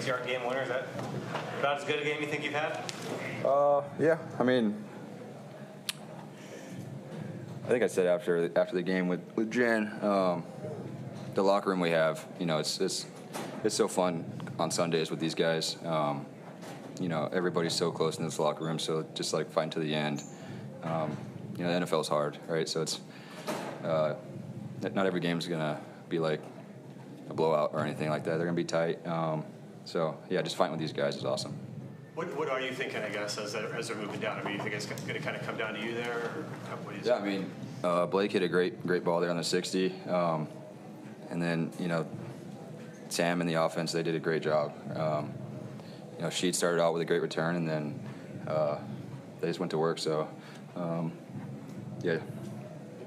6-yard game winner. Is that about as good a game you think you've had? Yeah. I mean, I think I said after the game with Jen, the locker room we have, it's so fun on Sundays with these guys. Everybody's so close in this locker room, so just like fighting to the end. The NFL is hard, right? So it's not every game's gonna be like a blowout or anything like that. They're gonna be tight. So yeah, just fighting with these guys is awesome. What are you thinking, I guess, as they're moving down? I mean, you think it's going to kind of come down to you there? Or what do you yeah, I mean, Blake hit a great ball there on the 60. And then, Sam and the offense, they did a great job. Sheed started out with a great return, and then they just went to work. So, yeah. There's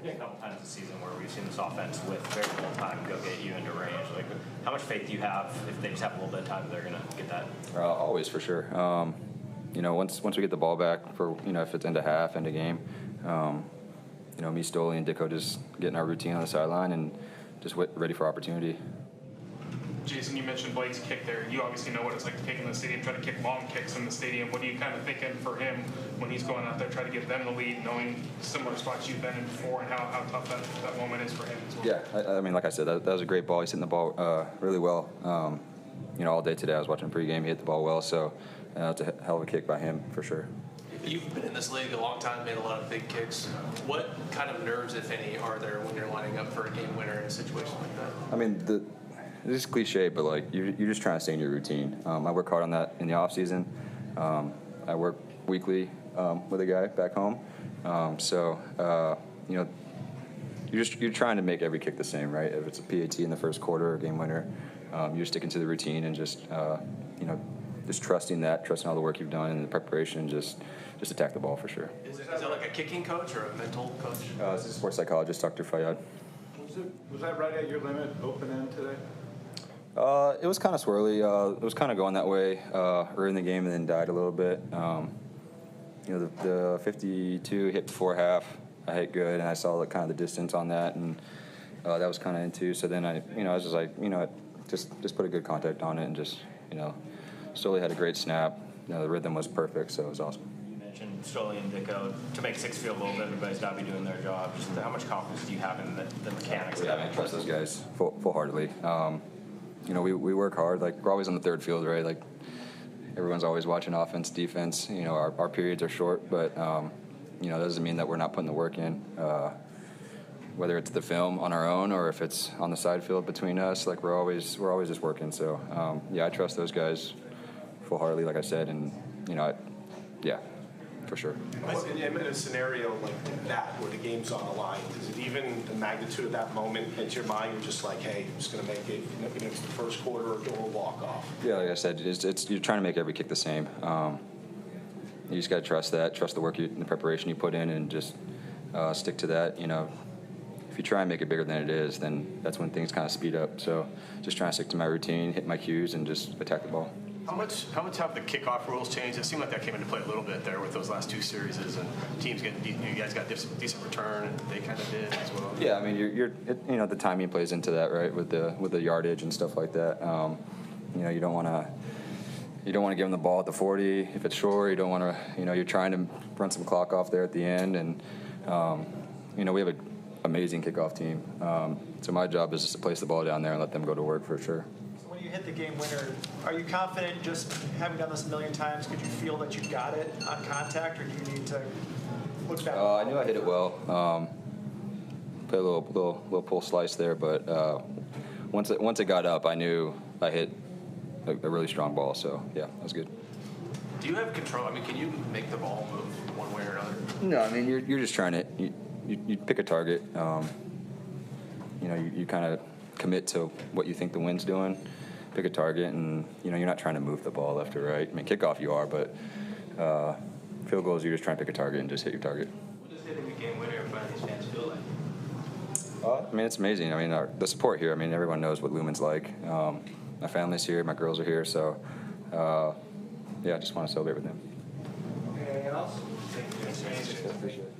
been a couple times this season where we've seen this offense with very little time go get you into range. Like, how much faith do you have if they just have a little bit of time, they're going to get that? Always, for sure. Once we get the ball back for if it's end of half, end of game, me, Stoll, and Dicko just getting our routine on the sideline and just ready for opportunity. Jason, you mentioned Blake's kick there. You obviously know what it's like to kick in the stadium, try to kick long kicks in the stadium. What are you kind of thinking for him when he's going out there, trying to give them the lead, knowing similar spots you've been in before, and how tough that moment is for him as well? Yeah, I mean, like I said, that was a great ball. He's hitting the ball really well. All day today I was watching pregame. He hit the ball well, so it's a hell of a kick by him for sure. You've been in this league a long time, made a lot of big kicks. What kind of nerves, if any, are there when you're lining up for a game winner in a situation like that? I mean, this is cliche, but like you're just trying to stay in your routine. I work hard on that in the off season. I work weekly with a guy back home, you're trying to make every kick the same, right? If it's a PAT in the first quarter or game winner, you're sticking to the routine and just trusting all the work you've done and the preparation, and just attack the ball for sure. Is it like a kicking coach or a mental coach? This is a sports psychologist, Dr. Fayyad. Was that right at your limit, open end today? It was kind of swirly. It was kind of going that way early in the game and then died a little bit. The 52 hit before half, I hit good, and I saw kind of the distance on that, and that was kind of into. So then I was just like, just put a good contact on it and just, Stoll had a great snap. The rhythm was perfect, so it was awesome. You mentioned Stoll and Dicko. To make 6 field goals, everybody's got to be doing their job. Just how much confidence do you have in the mechanics? Yeah, I trust those guys full-heartedly. We work hard. Like, we're always on the third field, right? Like, everyone's always watching offense, defense. Our periods are short, but that doesn't mean that we're not putting the work in. Whether it's the film on our own or if it's on the side field between us, like we're always just working. So I trust those guys full-heartedly, like I said, and for sure. In a scenario like that where the game's on the line, is it even the magnitude of that moment into your mind? You're just like, hey, I'm just going to make it. If it's the first quarter or a walk off. Yeah, like I said, you're trying to make every kick the same. You just got to trust the work, the preparation you put in, and just stick to that. If you try and make it bigger than it is, then that's when things kind of speed up. So just trying to stick to my routine, hit my cues, and just attack the ball. How much have the kickoff rules changed? It seemed like that came into play a little bit there with those last 2 series, and teams you guys got decent return, and they kind of did as well. Yeah, I mean, the timing plays into that, right? With the yardage and stuff like that. You don't want to give them the ball at the 40 if it's short. You don't want to. You're trying to run some clock off there at the end, and we have an amazing kickoff team. So my job is just to place the ball down there and let them go to work for sure. When you hit the game winner, are you confident, just having done this a million times, could you feel that you got it on contact, or do you need to look back? I knew I hit it well. Put a little pull slice there, but once it got up, I knew I hit a really strong ball. So yeah, that was good. Do you have control? I mean, can you make the ball move one way or another? No, I mean you're just trying to you pick a target. You kind of commit to what you think the wind's doing. Pick a target, and you're not trying to move the ball left or right. I mean, kickoff you are, but field goals you're just trying to pick a target and just hit your target. What does hitting a game winner in front of these fans feel like? I mean, it's amazing. I mean, the support here. I mean, everyone knows what Lumen's like. My family's here, my girls are here, so I just want to celebrate with them. Anything else? Appreciate it.